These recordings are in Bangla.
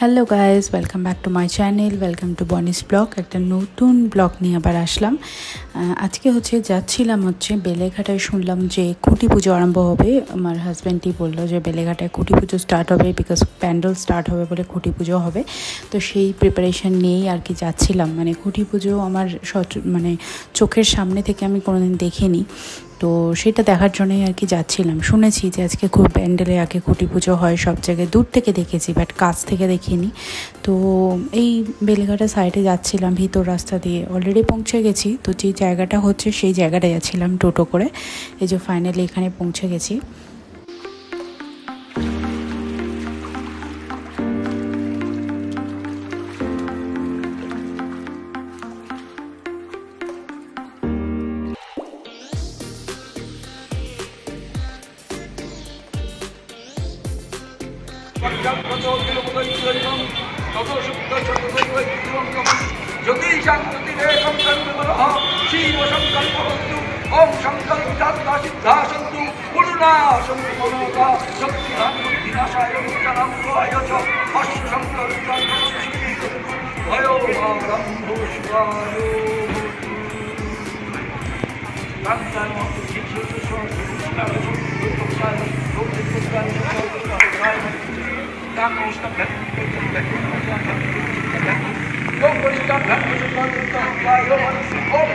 Hello guys, welcome back to my channel, welcome to Boni's blog. একটা নতুন ব্লগ নিয়ে আবার আসলাম। আজকে যাচ্ছিলাম বেলেঘাটায়। শুনলাম যে খুঁটি পুজো আরম্ভ হবে। আমার হাজব্যান্ডই বললো যে বেলেঘাটায় খুঁটি পুজো স্টার্ট হবে, বিকজ প্যান্ডেল স্টার্ট হবে বলে খুঁটি পুজো হবে। তো সেই প্রিপারেশান নিয়েই আর কি যাচ্ছিলাম। মানে খুঁটি পুজো আমার চোখের সামনে থেকে আমি কোনোদিন দেখিনি, তো সেটা দেখার জন্যই আর কি যাচ্ছিলাম। শুনেছি যে আজকে খুব প্যান্ডেলে আগে খুঁটি পুজো হয়, সব জায়গায় দূর থেকে দেখেছি, বাট কাছ থেকে দেখিনি। তো এই বেলেঘাটা সাইডে যাচ্ছিলাম, ভিতর রাস্তা দিয়ে অলরেডি পৌঁছে গেছি। তো যে জায়গাটা হচ্ছে সেই জায়গাটায় যাচ্ছিলাম টোটো করে। এই যে ফাইনালি এখানে পৌঁছে গেছি। ओम संकल्प सिद्धा सिद्धा सन्तु पूर्णा सन्तु मनोगा शक्तिधाम विनाशाय मुक्तानां भवाय च अश्व संकल्प भयो आरम्भो शिवाय कान्तानो शिक्षितो स्वामी लोकसाय लोकसाय लोकसाय काकोष्ट ओम परिष्कार धर्म संकल्प वायो ओम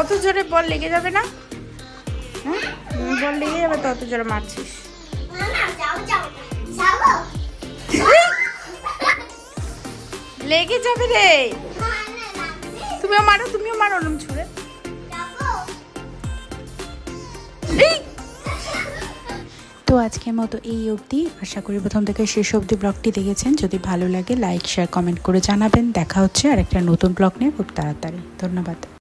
অত জোরে বল লেগে যাবে না? বল লেগে যাবে তো, অত জোরে মারছিস। লেগে যাবে রে। তুমিও মারো ওরম ছুঁড়ে। তো আজকের মতো এই অবধি। আশা করি প্রথম থেকে শেষ অবধি ব্লগটি দেখেছেন। যদি ভালো লাগে লাইক শেয়ার কমেন্ট করে জানাবেন। দেখা হচ্ছে আর একটা নতুন ব্লগ নিয়ে খুব তাড়াতাড়ি। ধন্যবাদ।